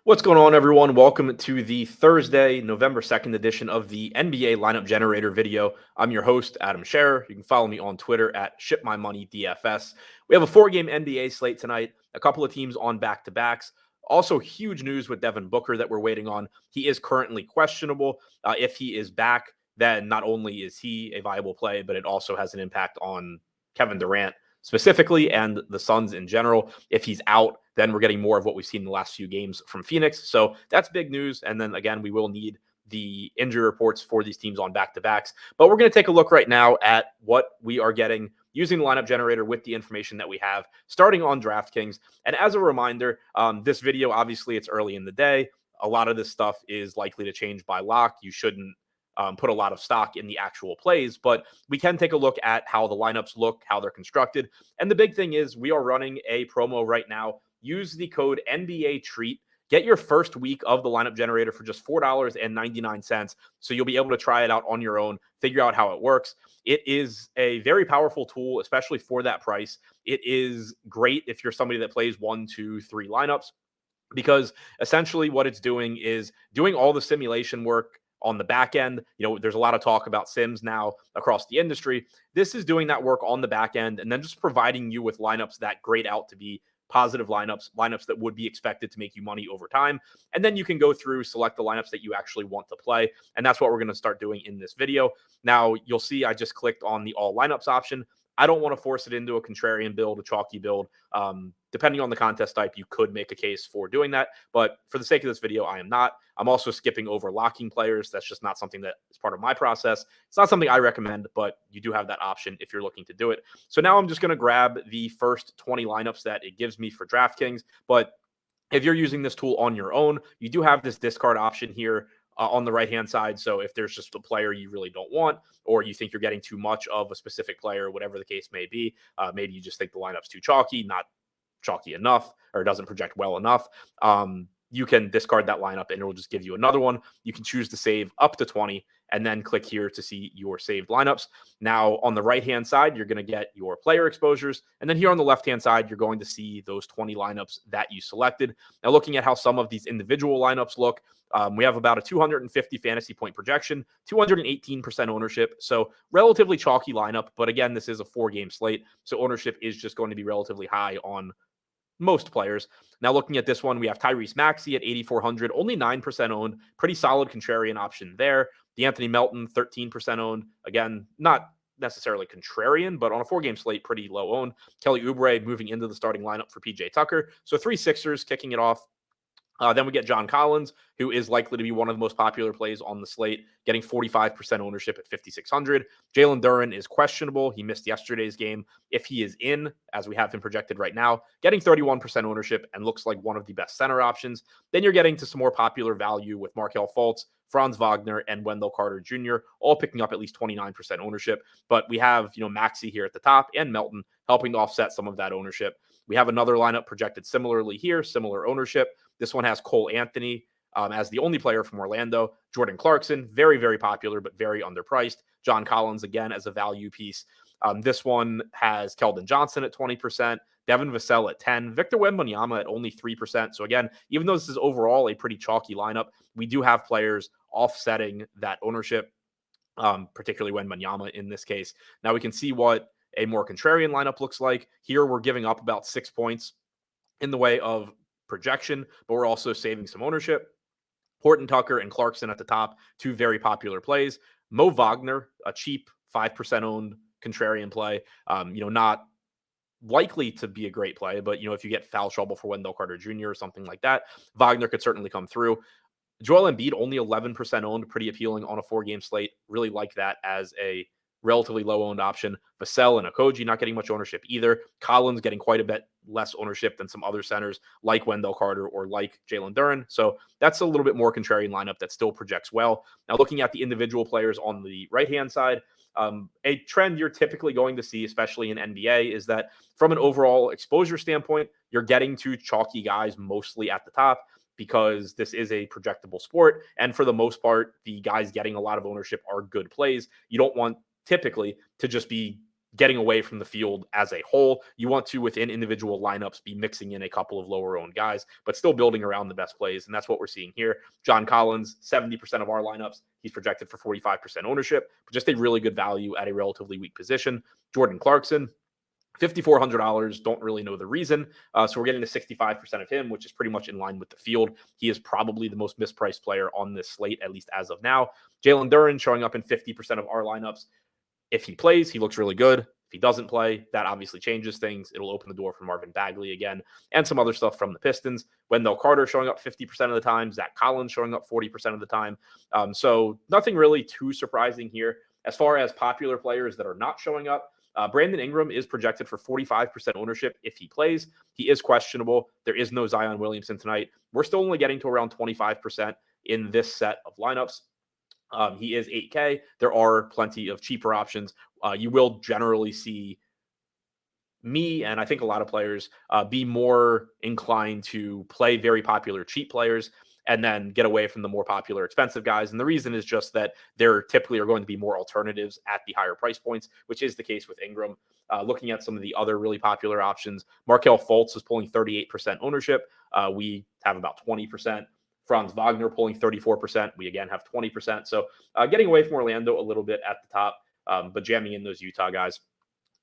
What's going on, everyone? Welcome to the Thursday, November 2nd edition of the NBA Lineup Generator video. I'm your host, Adam Scherer. You can follow me on Twitter at ShipMyMoneyDFS. We have a four-game NBA slate tonight, a couple of teams on back-to-backs. Also, huge news with Devin Booker that we're waiting on. He is currently questionable. If he is back, then not only is he a viable play, but it also has an impact on Kevin Durant specifically and the Suns in general. If he's out, then we're getting more of what we've seen in the last few games from Phoenix. So that's big news. And then again, we will need the injury reports for these teams on back-to-backs. But we're going to take a look right now at what we are getting using the lineup generator with the information that we have starting on DraftKings. And as a reminder, this video, obviously it's early in the day. A lot of this stuff is likely to change by lock. You shouldn't put a lot of stock in the actual plays, but we can take a look at how the lineups look, how they're constructed. And the big thing is we are running a promo right now. Use the code NBA Treat. Get your first week of the lineup generator for just $4.99. So you'll be able to try it out on your own, figure out how it works. It is a very powerful tool, especially for that price. It is great if you're somebody that plays 1, 2, 3 lineups, because essentially what it's doing is doing all the simulation work on the back end. There's a lot of talk about sims now across the industry. This is doing that work on the back end and then just providing you with lineups that grade out to be positive lineups that would be expected to make you money over time. And then you can go through, select the lineups that you actually want to play. And that's what we're going to start doing in this video. Now, you'll see I just clicked on the all lineups option. I don't want to force it into a contrarian build, a chalky build. Depending on the contest type, you could make a case for doing that. But for the sake of this video, I am not. I'm also skipping over locking players. That's just not something that is part of my process. It's not something I recommend, but you do have that option if you're looking to do it. So now I'm just going to grab the first 20 lineups that it gives me for DraftKings. But if you're using this tool on your own, you do have this discard option here on the right-hand side. So if there's just a player you really don't want, or you think you're getting too much of a specific player, whatever the case may be, maybe you just think the lineup's too chalky, not chalky enough, or doesn't project well enough, you can discard that lineup and it will just give you another one. You can choose to save up to 20 and then click here to see your saved lineups. Now on the right-hand side, you're going to get your player exposures. And then here on the left-hand side, you're going to see those 20 lineups that you selected. Now looking at how some of these individual lineups look, we have about a 250 fantasy point projection, 218% ownership. So relatively chalky lineup. But again, this is a 4-game slate. So ownership is just going to be relatively high on most players. Now looking at this one, we have Tyrese Maxey at 8,400, only 9% owned, pretty solid contrarian option there. DeAnthony Melton, 13% owned. Again, not necessarily contrarian, but on a 4-game slate, pretty low owned. Kelly Oubre moving into the starting lineup for PJ Tucker. So 3 Sixers kicking it off. Then we get John Collins, who is likely to be one of the most popular plays on the slate, getting 45% ownership at 5,600. Jalen Duren is questionable. He missed yesterday's game. If he is in, as we have him projected right now, getting 31% ownership and looks like one of the best center options. Then you're getting to some more popular value with Markelle Fultz, Franz Wagner, and Wendell Carter Jr., all picking up at least 29% ownership. But we have, Maxey here at the top and Melton helping to offset some of that ownership. We have another lineup projected similarly here, similar ownership. This one has Cole Anthony as the only player from Orlando. Jordan Clarkson, very, very popular, but very underpriced. John Collins, again, as a value piece. This one has Keldon Johnson at 20%, Devin Vassell at 10%, Victor Wembanyama at only 3%. So again, even though this is overall a pretty chalky lineup, we do have players offsetting that ownership, particularly Wembanyama in this case. Now we can see what a more contrarian lineup looks like. Here we're giving up about 6 points in the way of projection, but we're also saving some ownership. Horton Tucker and Clarkson at the top, 2 very popular plays. Mo Wagner, a cheap 5% owned contrarian play, not likely to be a great play, but if you get foul trouble for Wendell Carter Jr. or something like that, Wagner could certainly come through. Joel Embiid, only 11% owned, pretty appealing on a 4-game slate. Really like that as a relatively low-owned option. Vassell and Okogie not getting much ownership either. Collins getting quite a bit less ownership than some other centers like Wendell Carter or like Jalen Duren. So that's a little bit more contrarian lineup that still projects well. Now looking at the individual players on the right-hand side, a trend you're typically going to see, especially in NBA, is that from an overall exposure standpoint, you're getting to chalky guys mostly at the top, because this is a projectable sport. And for the most part, the guys getting a lot of ownership are good plays. You don't want typically to just be getting away from the field as a whole. You want to, within individual lineups, be mixing in a couple of lower owned guys, but still building around the best plays. And that's what we're seeing here. John Collins, 70% of our lineups. He's projected for 45% ownership, but just a really good value at a relatively weak position. Jordan Clarkson, $5,400. Don't really know the reason. So we're getting to 65% of him, which is pretty much in line with the field. He is probably the most mispriced player on this slate, at least as of now. Jalen Duren showing up in 50% of our lineups. If he plays, he looks really good. If he doesn't play, that obviously changes things. It'll open the door for Marvin Bagley again and some other stuff from the Pistons. Wendell Carter showing up 50% of the time. Zach Collins showing up 40% of the time. So nothing really too surprising here. As far as popular players that are not showing up, Brandon Ingram is projected for 45% ownership if he plays. He is questionable. There is no Zion Williamson tonight. We're still only getting to around 25% in this set of lineups. He is 8K. There are plenty of cheaper options. You will generally see me, and I think a lot of players, be more inclined to play very popular cheap players and then get away from the more popular expensive guys. And the reason is just that there typically are going to be more alternatives at the higher price points, which is the case with Ingram. Looking at some of the other really popular options, Markelle Fultz is pulling 38% ownership. We have about 20%. Franz Wagner pulling 34%. We again have 20%. So getting away from Orlando a little bit at the top, but jamming in those Utah guys.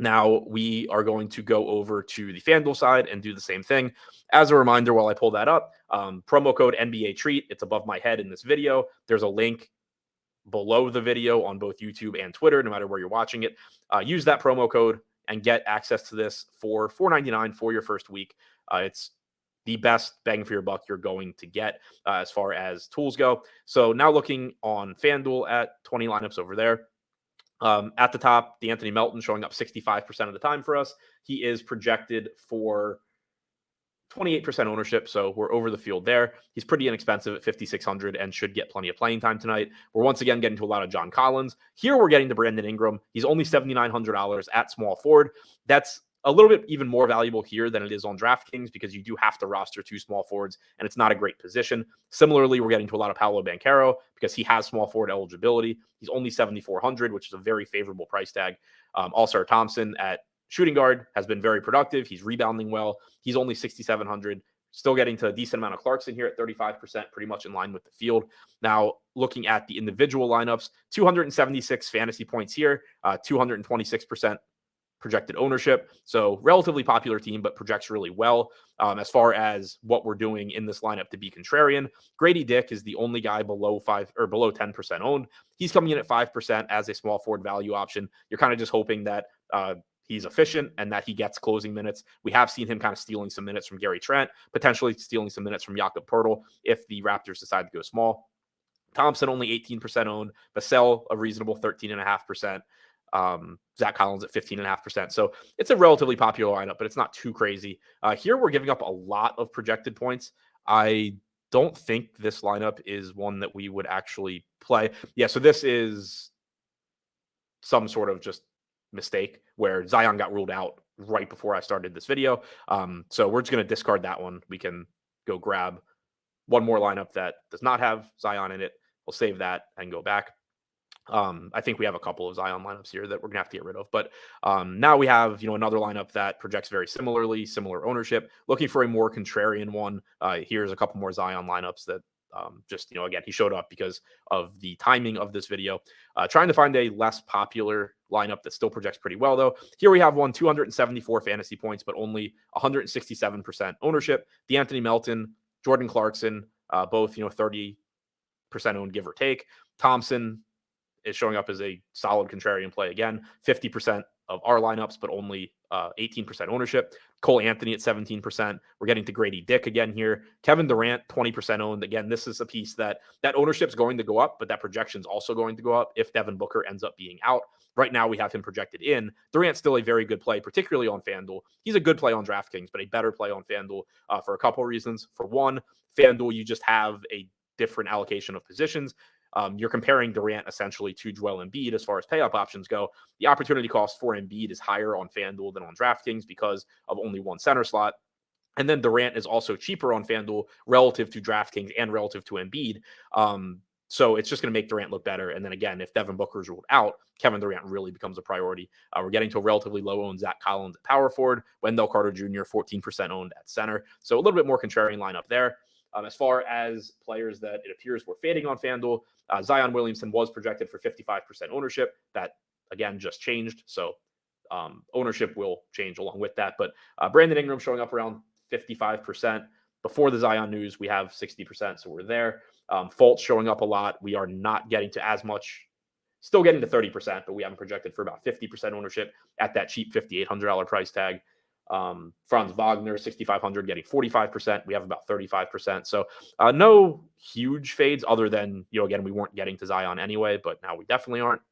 Now we are going to go over to the FanDuel side and do the same thing. As a reminder, while I pull that up, promo code NBA Treat, it's above my head in this video. There's a link below the video on both YouTube and Twitter, no matter where you're watching it. Use that promo code and get access to this for $4.99 for your first week. It's the best bang for your buck you're going to get as far as tools go. So now looking on FanDuel at 20 lineups over there. At the top, D'Anthony Melton showing up 65% of the time for us. He is projected for 28% ownership, so we're over the field there. He's pretty inexpensive at 5,600 and should get plenty of playing time tonight. We're once again getting to a lot of John Collins. Here we're getting to Brandon Ingram. He's only $7,900 at small forward. That's a little bit even more valuable here than it is on DraftKings because you do have to roster two small forwards, and it's not a great position. Similarly, we're getting to a lot of Paolo Banchero because he has small forward eligibility. He's only 7,400, which is a very favorable price tag. All-Star Thompson at shooting guard has been very productive. He's rebounding well. He's only 6,700. Still getting to a decent amount of Clarkson here at 35%, pretty much in line with the field. Now, looking at the individual lineups, 276 fantasy points here, 226% projected ownership. So relatively popular team, but projects really well. As far as what we're doing in this lineup to be contrarian, Grady Dick is the only guy below 10% owned. He's coming in at 5% as a small forward value option. You're kind of just hoping that he's efficient and that he gets closing minutes. We have seen him kind of stealing some minutes from Gary Trent, potentially stealing some minutes from Jakob Poeltl if the Raptors decide to go small. Thompson only 18% owned. Vassell a reasonable 13.5%. Zach Collins at 15.5%. So it's a relatively popular lineup, but it's not too crazy. Here we're giving up a lot of projected points. I don't think this lineup is one that we would actually play. Yeah, so this is some sort of just mistake where Zion got ruled out right before I started this video. So we're just going to discard that one. We can go grab one more lineup that does not have Zion in it. We'll save that and go back. I think we have a couple of Zion lineups here that we're gonna have to get rid of, but now we have another lineup that projects very similarly, similar ownership. Looking for a more contrarian one. Here's a couple more Zion lineups that just again he showed up because of the timing of this video. Trying to find a less popular lineup that still projects pretty well though. Here we have 274 fantasy points, but only 167% ownership. D'Anthony Melton, Jordan Clarkson, both 30% owned, give or take. Thompson is showing up as a solid contrarian play again. 50% of our lineups, but only 18% ownership. Cole Anthony at 17%. We're getting to Grady Dick again here. Kevin Durant, 20% owned. Again, this is a piece that ownership is going to go up, but that projection is also going to go up if Devin Booker ends up being out. Right now, we have him projected in. Durant's still a very good play, particularly on FanDuel. He's a good play on DraftKings, but a better play on FanDuel for a couple of reasons. For one, FanDuel, you just have a different allocation of positions. You're comparing Durant essentially to Joel Embiid as far as pay-up options go. The opportunity cost for Embiid is higher on FanDuel than on DraftKings because of only one center slot. And then Durant is also cheaper on FanDuel relative to DraftKings and relative to Embiid. So it's just going to make Durant look better. And then again, if Devin Booker's ruled out, Kevin Durant really becomes a priority. We're getting to a relatively low owned Zach Collins at power forward, Wendell Carter Jr. 14% owned at center. So a little bit more contrarian lineup there. As far as players that it appears were fading on FanDuel, Zion Williamson was projected for 55% ownership. That again just changed. So ownership will change along with that. But Brandon Ingram showing up around 55%. Before the Zion news, we have 60%. So we're there. Fultz showing up a lot. We are not getting to as much, still getting to 30%, but we haven't projected for about 50% ownership at that cheap $5,800 price tag. Franz Wagner, 6,500, getting 45%. We have about 35%. So no huge fades other than, again, we weren't getting to Zion anyway, but now we definitely aren't.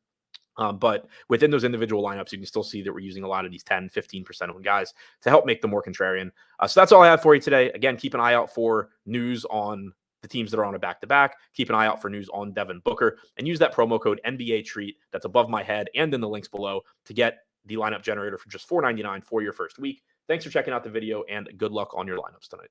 But within those individual lineups, you can still see that we're using a lot of these 10, 15% owned guys to help make them more contrarian. So that's all I have for you today. Again, keep an eye out for news on the teams that are on a back-to-back. Keep an eye out for news on Devin Booker and use that promo code NBA Treat that's above my head and in the links below to get the lineup generator for just $4.99 for your first week. Thanks for checking out the video and good luck on your lineups tonight.